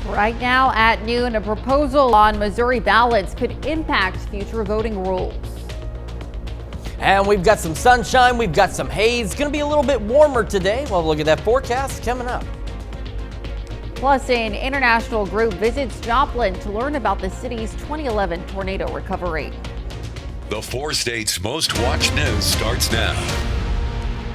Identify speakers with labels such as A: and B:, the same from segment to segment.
A: Right now at noon, a proposal on Missouri ballots could impact future voting rules.
B: And we've got some sunshine, we've got some haze. It's going to be a little bit warmer today. We'll look at that forecast coming up.
A: Plus, an international group visits Joplin to learn about the city's 2011 tornado recovery.
C: The 4 states' most watched news starts now.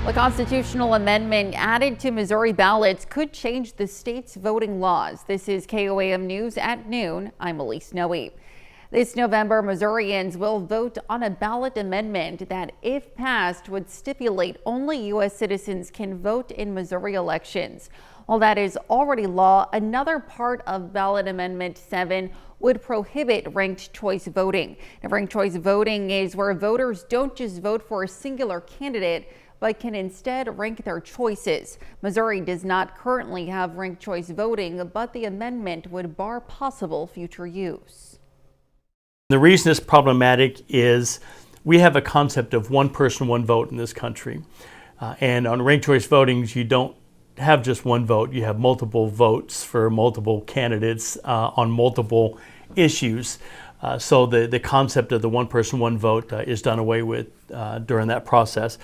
A: A constitutional amendment added to Missouri ballots could change the state's voting laws. This is KOAM News at noon. I'm Elise Noe. This November, Missourians will vote on a ballot amendment that, if passed, would stipulate only U.S. citizens can vote in Missouri elections. While that is already law, another part of Ballot Amendment 7 would prohibit ranked choice voting. Now, ranked choice voting is where voters don't just vote for a singular candidate, but can instead rank their choices. Missouri does not currently have ranked choice voting, but the amendment would bar possible future use.
D: The reason it's problematic is we have a concept of one person, one vote in this country. And on ranked choice votings, you don't have just one vote. You have multiple votes for multiple candidates on multiple issues. So the concept of the one person, one vote is done away with during that process.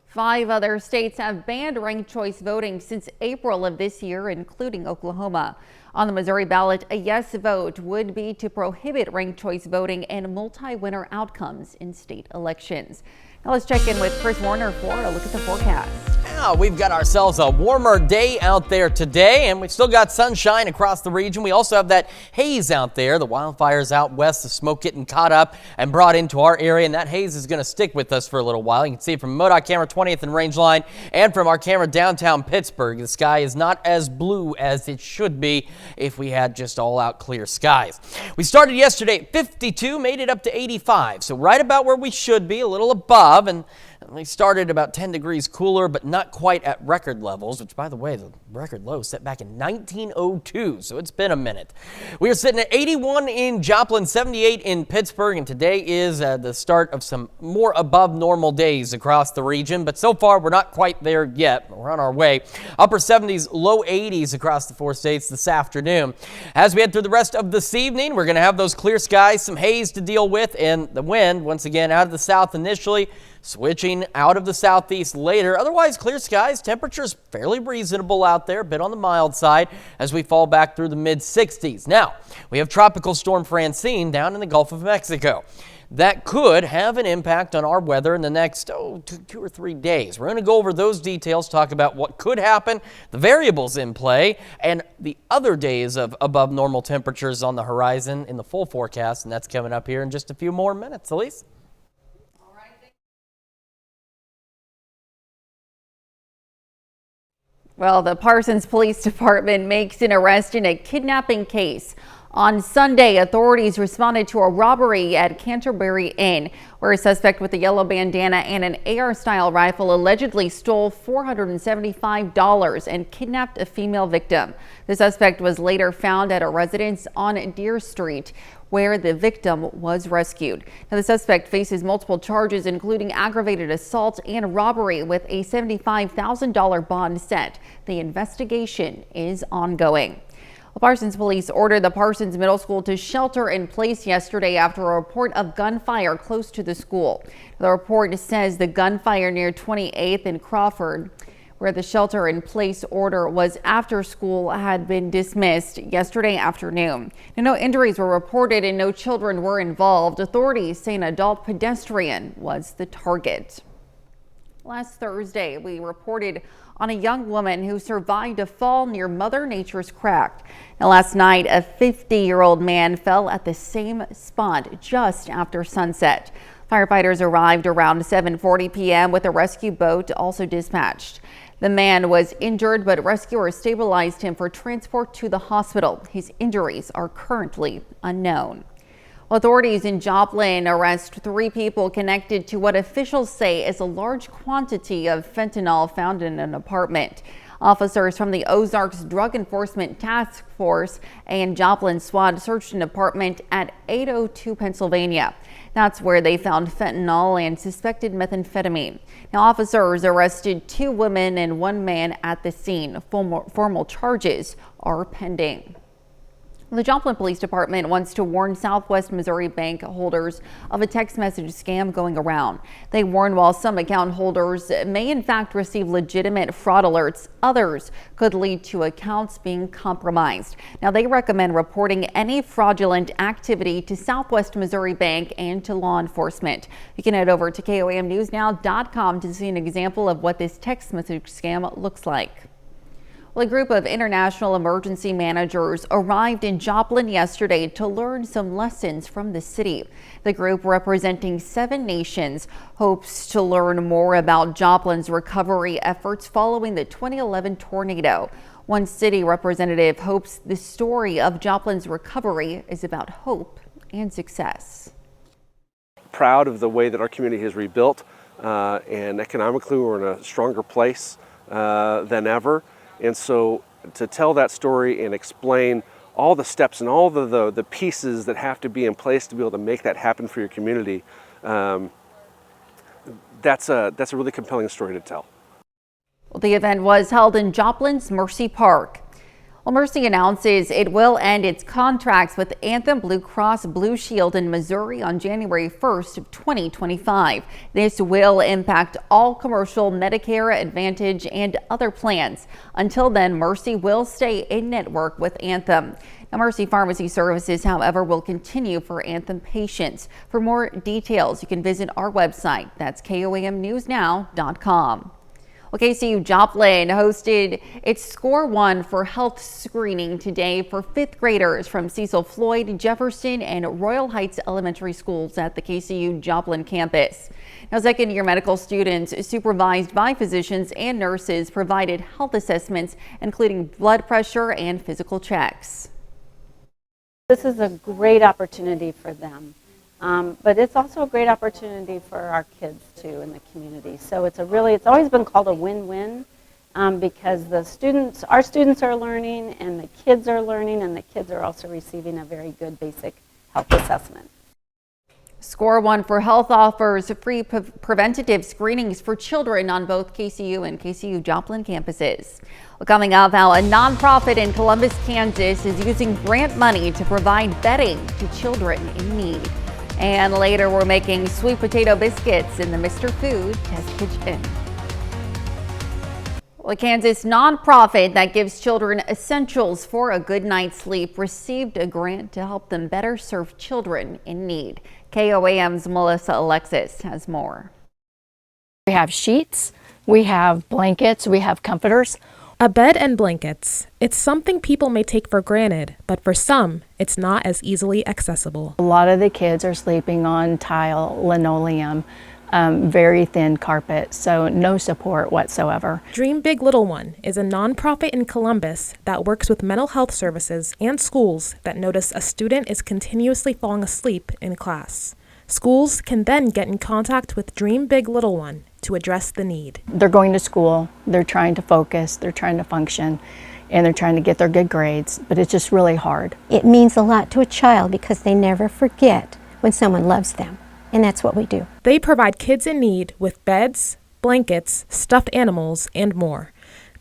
A: 5 other states have banned ranked choice voting since April of this year, including Oklahoma. On the Missouri ballot, a yes vote would be to prohibit ranked choice voting and multi-winner outcomes in state elections. Now let's check in with Chris Warner for a look at the forecast.
B: Now we've got ourselves a warmer day out there today, and we've still got sunshine across the region. We also have that haze out there. The wildfires out west, the smoke getting caught up and brought into our area, and that haze is going to stick with us for a little while. You can see it from MoDOT camera 20th and Rangeline and from our camera downtown Pittsburgh. The sky is not as blue as it should be if we had just all out clear skies. We started yesterday at 52, made it up to 85, so right about where we should be, a little above, and we started about 10 degrees cooler, but not quite at record levels, which, by the way, the record low set back in 1902, so it's been a minute. We are sitting at 81 in Joplin, 78 in Pittsburgh, and today is the start of some more above normal days across the region, but so far we're not quite there yet. We're on our way. Upper 70s, low 80s across the 4 states this afternoon. As we head through the rest of this evening, we're going to have those clear skies, some haze to deal with, and the wind, once again, out of the south initially, switching out of the southeast later. Otherwise, clear skies, temperatures fairly reasonable out there, a bit on the mild side as we fall back through the mid-60s. Now, we have Tropical Storm Francine down in the Gulf of Mexico. That could have an impact on our weather in the next 2 or 3 days. We're going to go over those details, talk about what could happen, the variables in play, and the other days of above normal temperatures on the horizon in the full forecast, and that's coming up here in just a few more minutes. Elise?
A: Well, the Parsons Police Department makes an arrest in a kidnapping case. On Sunday, authorities responded to a robbery at Canterbury Inn, where a suspect with a yellow bandana and an AR-style rifle allegedly stole $475 and kidnapped a female victim. The suspect was later found at a residence on Deer Street, where the victim was rescued. Now, the suspect faces multiple charges, including aggravated assault and robbery, with a $75,000 bond set. The investigation is ongoing. Parsons police ordered the Parsons Middle School to shelter in place yesterday after a report of gunfire close to the school. The report says the gunfire near 28th and Crawford, where the shelter in place order was after school had been dismissed yesterday afternoon. Now, no injuries were reported and no children were involved. Authorities say an adult pedestrian was the target. Last Thursday, we reported on a young woman who survived a fall near Mother Nature's crack. Now, last night, a 50-year-old man fell at the same spot just after sunset. Firefighters arrived around 7:40 p.m. with a rescue boat also dispatched. The man was injured, but rescuers stabilized him for transport to the hospital. His injuries are currently unknown. Authorities in Joplin arrest 3 people connected to what officials say is a large quantity of fentanyl found in an apartment. Officers from the Ozarks Drug Enforcement Task Force and Joplin SWAT searched an apartment at 802 Pennsylvania. That's where they found fentanyl and suspected methamphetamine. Now, officers arrested 2 women and 1 man at the scene. Formal charges are pending. The Joplin Police Department wants to warn Southwest Missouri Bank holders of a text message scam going around. They warn while some account holders may in fact receive legitimate fraud alerts, others could lead to accounts being compromised. Now, they recommend reporting any fraudulent activity to Southwest Missouri Bank and to law enforcement. You can head over to KOAMnewsnow.com to see an example of what this text message scam looks like. Well, a group of international emergency managers arrived in Joplin yesterday to learn some lessons from the city. The group, representing 7 nations, hopes to learn more about Joplin's recovery efforts following the 2011 tornado. One city representative hopes the story of Joplin's recovery is about hope and success.
E: Proud of the way that our community has rebuilt, and economically we're in a stronger place than ever. And so to tell that story and explain all the steps and all the pieces that have to be in place to be able to make that happen for your community, that's a really compelling story to tell.
A: Well, the event was held in Joplin's Mercy Park. Well, Mercy announces it will end its contracts with Anthem Blue Cross Blue Shield in Missouri on January 1st of 2025. This will impact all commercial Medicare Advantage and other plans. Until then, Mercy will stay in network with Anthem. Now, Mercy Pharmacy Services, however, will continue for Anthem patients. For more details, you can visit our website. That's KOAMnewsnow.com. Well, KCU Joplin hosted its Score 1 for health screening today for 5th graders from Cecil Floyd, Jefferson, and Royal Heights elementary schools at the KCU Joplin campus. Now, second-year medical students supervised by physicians and nurses provided health assessments, including blood pressure and physical checks.
F: This is a great opportunity for them. But it's also a great opportunity for our kids too in the community. So it's always been called a win-win because our students are learning and the kids are learning, and the kids are also receiving a very good basic health assessment.
A: Score 1 for Health offers free preventative screenings for children on both KCU and KCU Joplin campuses. Well, coming up, how a nonprofit in Columbus, Kansas is using grant money to provide bedding to children in need. And later, we're making sweet potato biscuits in the Mr. Food test kitchen. Well, a Kansas nonprofit that gives children essentials for a good night's sleep received a grant to help them better serve children in need. KOAM's Melissa Alexis has more.
G: We have sheets, we have blankets, we have comforters.
H: A bed and blankets. It's something people may take for granted, but for some, it's not as easily accessible.
G: A lot of the kids are sleeping on tile, linoleum, very thin carpet, so no support whatsoever.
H: Dream Big Little One is a nonprofit in Columbus that works with mental health services and schools that notice a student is continuously falling asleep in class. Schools can then get in contact with Dream Big Little One to address the need.
G: They're going to school, they're trying to focus, they're trying to function, and they're trying to get their good grades, but it's just really hard.
I: It means a lot to a child because they never forget when someone loves them, and that's what we do.
H: They provide kids in need with beds, blankets, stuffed animals, and more.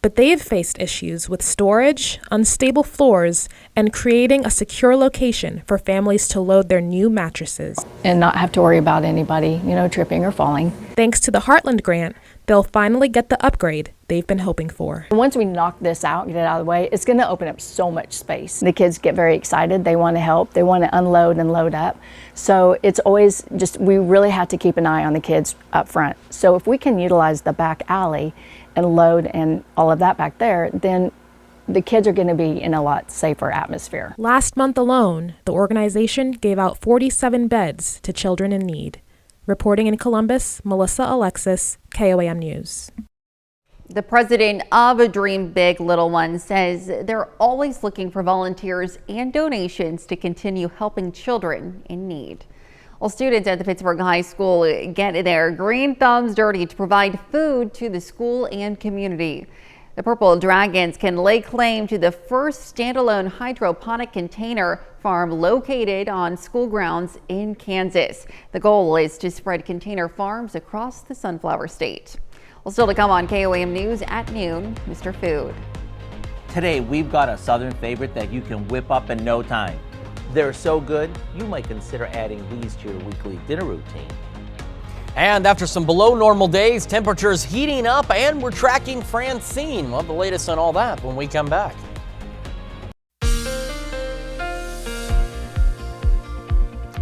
H: But they've faced issues with storage, unstable floors, and creating a secure location for families to load their new mattresses.
G: And not have to worry about anybody, tripping or falling.
H: Thanks to the Heartland grant, they'll finally get the upgrade they've been hoping for.
G: Once we knock this out, get it out of the way, it's going to open up so much space. The kids get very excited. They want to help. They want to unload and load up. So it's always we really have to keep an eye on the kids up front. So if we can utilize the back alley and load and all of that back there, then the kids are going to be in a lot safer atmosphere.
H: Last month alone, the organization gave out 47 beds to children in need. Reporting in Columbus, Melissa Alexis, KOAM News.
A: The president of Dream Big Little One says they're always looking for volunteers and donations to continue helping children in need. Well, students at the Pittsburgh High School get their green thumbs dirty to provide food to the school and community. The Purple Dragons can lay claim to the first standalone hydroponic container farm located on school grounds in Kansas. The goal is to spread container farms across the sunflower state. Well, still to come on KOAM News at noon, Mr. Food.
J: Today, we've got a southern favorite that you can whip up in no time. They're so good, you might consider adding these to your weekly dinner routine.
B: And after some below normal days, temperatures heating up, and we're tracking Francine. We'll have the latest on all that when we come back.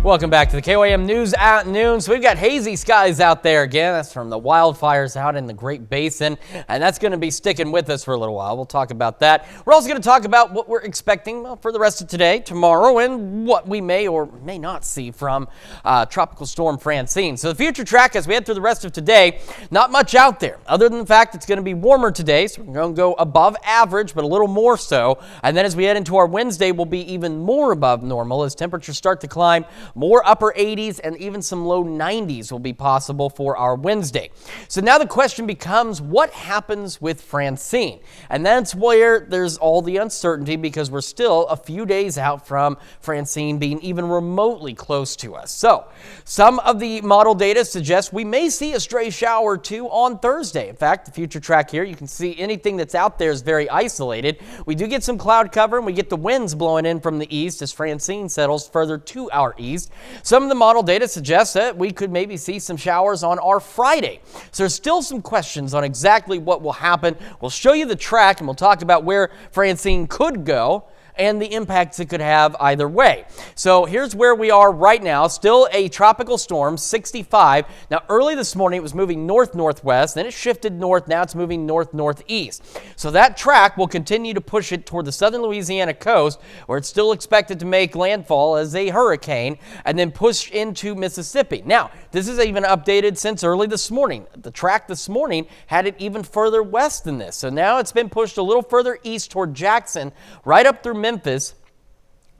B: Welcome back to the KOAM News at noon. So we've got hazy skies out there again. That's from the wildfires out in the Great Basin, and that's going to be sticking with us for a little while. We'll talk about that. We're also going to talk about what we're expecting for the rest of today, tomorrow, and what we may or may not see from Tropical Storm Francine. So the future track as we head through the rest of today, not much out there other than the fact it's going to be warmer today. So we're going to go above average, but a little more so. And then as we head into our Wednesday, we'll be even more above normal as temperatures start to climb. More upper 80s and even some low 90s will be possible for our Wednesday. So now the question becomes, what happens with Francine? And that's where there's all the uncertainty, because we're still a few days out from Francine being even remotely close to us. So some of the model data suggests we may see a stray shower or two on Thursday. In fact, the future track here, you can see anything that's out there is very isolated. We do get some cloud cover, and we get the winds blowing in from the east as Francine settles further to our east. Some of the model data suggests that we could maybe see some showers on our Friday. So there's still some questions on exactly what will happen. We'll show you the track, and we'll talk about where Francine could go and the impacts it could have either way. So here's where we are right now. Still a tropical storm, 65. Now early this morning it was moving north-northwest, then it shifted north, now it's moving north-northeast. So that track will continue to push it toward the southern Louisiana coast, where it's still expected to make landfall as a hurricane and then push into Mississippi. Now, this is even updated since early this morning. The track this morning had it even further west than this. So now it's been pushed a little further east toward Jackson, right up through Memphis,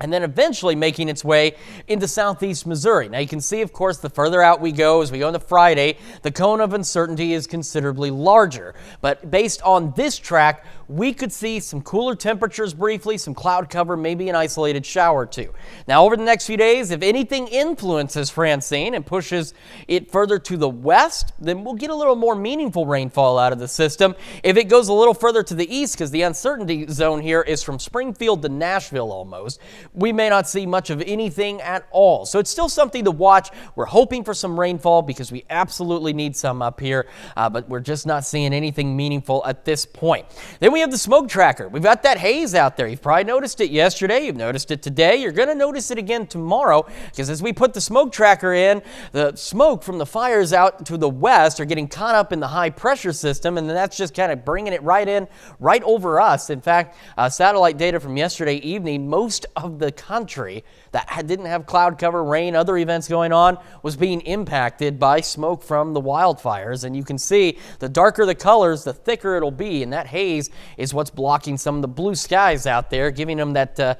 B: and then eventually making its way into southeast Missouri. Now you can see, of course, the further out we go, as we go into Friday, the cone of uncertainty is considerably larger. But based on this track, we could see some cooler temperatures briefly, some cloud cover, maybe an isolated shower or two. Now over the next few days, if anything influences Francine and pushes it further to the west, then we'll get a little more meaningful rainfall out of the system. If it goes a little further to the east, because the uncertainty zone here is from Springfield to Nashville almost, we may not see much of anything at all. So it's still something to watch. We're hoping for some rainfall because we absolutely need some up here, but we're just not seeing anything meaningful at this point. Then we have the smoke tracker. We've got that haze out there. You've probably noticed it yesterday. You've noticed it today. You're going to notice it again tomorrow, because as we put the smoke tracker in, the smoke from the fires out to the west are getting caught up in the high pressure system, and then that's just kind of bringing it right in, right over us. In fact, satellite data from yesterday evening, most of the country that didn't have cloud cover, rain, other events going on, was being impacted by smoke from the wildfires. And you can see the darker the colors, the thicker it'll be, and that haze is what's blocking some of the blue skies out there, giving them that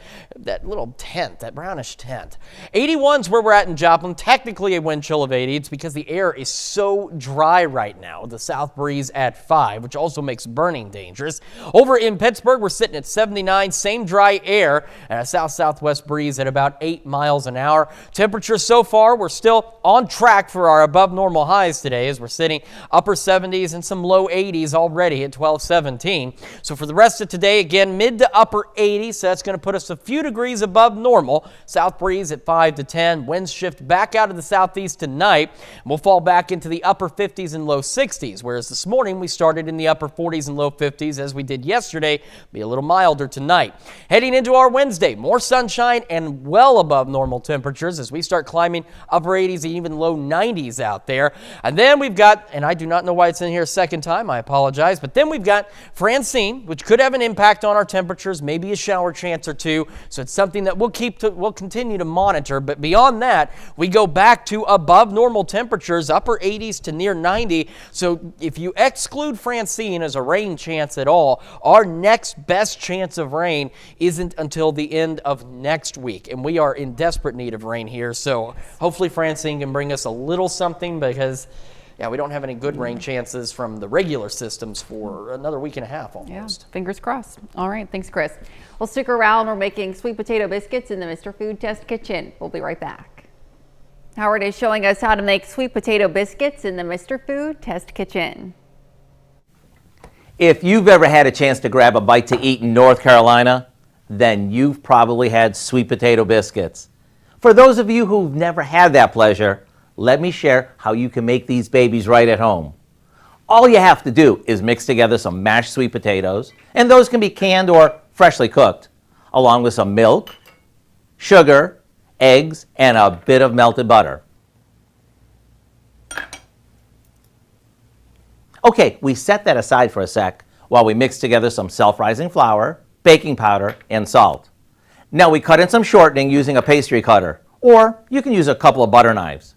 B: little tint, that brownish tint. 81's where we're at in Joplin. Technically a wind chill of 80. It's because the air is so dry right now. The south breeze at 5, which also makes burning dangerous. Over in Pittsburgh, we're sitting at 79, same dry air, and a south-southwest breeze at about 8 miles an hour. Temperatures so far, we're still on track for our above normal highs today, as we're sitting upper 70s and some low 80s already at 12-17. So for the rest of today, again, mid to upper 80s. So that's going to put us a few degrees above normal. South breeze at 5 to 10. Winds shift back out of the southeast tonight. We'll fall back into the upper 50s and low 60s, whereas this morning we started in the upper 40s and low 50s as we did yesterday. Be a little milder tonight. Heading into our Wednesday, more sunshine and well above normal temperatures as we start climbing upper 80s and even low 90s out there. And then we've got, and I do not know why it's in here a second time, I apologize, but then we've got Francine, which could have an impact on our temperatures, maybe a shower chance or two. So it's something that we'll continue to monitor. But beyond that, we go back to above normal temperatures, upper 80s to near 90. So if you exclude Francine as a rain chance at all, our next best chance of rain isn't until the end of next week. And we are in desperate need of rain here. So hopefully Francine can bring us a little something, because yeah, we don't have any good rain chances from the regular systems for another week and a half almost.
A: Yeah, fingers crossed. All right, thanks, Chris. Well, stick around. We're making sweet potato biscuits in the Mr. Food Test Kitchen. We'll be right back. Howard is showing us how to make sweet potato biscuits in the Mr. Food Test Kitchen.
J: If you've ever had a chance to grab a bite to eat in North Carolina, then you've probably had sweet potato biscuits. For those of you who've never had that pleasure, let me share how you can make these babies right at home. All you have to do is mix together some mashed sweet potatoes, and those can be canned or freshly cooked, along with some milk, sugar, eggs, and a bit of melted butter. Okay, we set that aside for a sec while we mix together some self-rising flour, baking powder, and salt. Now we cut in some shortening using a pastry cutter, or you can use a couple of butter knives.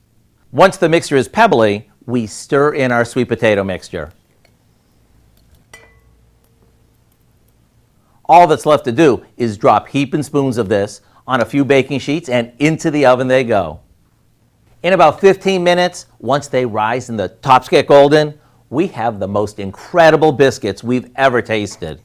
J: Once the mixture is pebbly, we stir in our sweet potato mixture. All that's left to do is drop heaping spoons of this on a few baking sheets and into the oven they go. In about 15 minutes, once they rise and the tops get golden, we have the most incredible biscuits we've ever tasted.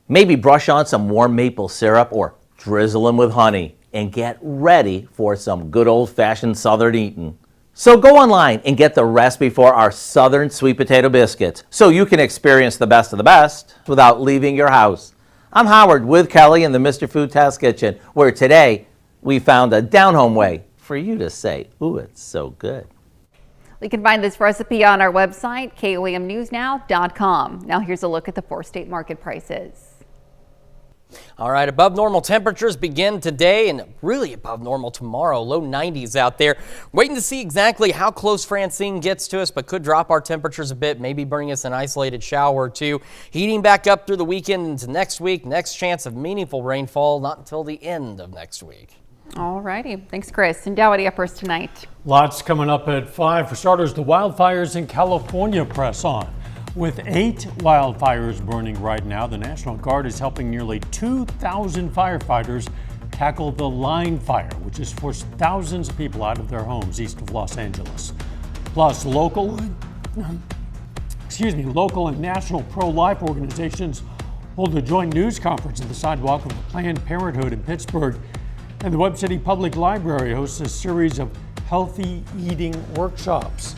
J: Maybe brush on some warm maple syrup or drizzle them with honey and get ready for some good old-fashioned Southern eating. So go online and get the recipe for our Southern sweet potato biscuits so you can experience the best of the best without leaving your house. I'm Howard with Kelly in the Mr. Food Test Kitchen, where today we found a down-home way for you to say, ooh, it's so good.
A: You can find this recipe on our website, KOAMnewsnow.com. Now here's a look at the 4-state market prices.
B: All right, above normal temperatures begin today and really above normal tomorrow. Low 90s out there. Waiting to see exactly how close Francine gets to us, but could drop our temperatures a bit, maybe bring us an isolated shower or two. Heating back up through the weekend into next week. Next chance of meaningful rainfall not until the end of next week.
A: All righty. Thanks, Chris. And Dowdy up first tonight.
K: Lots coming up at 5. For starters, the wildfires in California press on. With 8 wildfires burning right now, the National Guard is helping nearly 2,000 firefighters tackle the line fire, which has forced thousands of people out of their homes east of Los Angeles. Plus, local and national pro-life organizations hold a joint news conference at the sidewalk of Planned Parenthood in Pittsburgh. And the Webb City Public Library hosts a series of healthy eating workshops.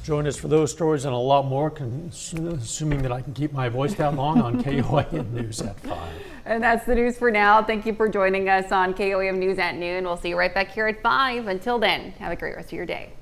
K: Join us for those stories and a lot more, assuming that I can keep my voice that long, on KOAM News at 5.
A: And that's the news for now. Thank you for joining us on KOAM News at noon. We'll see you right back here at 5. Until then, have a great rest of your day.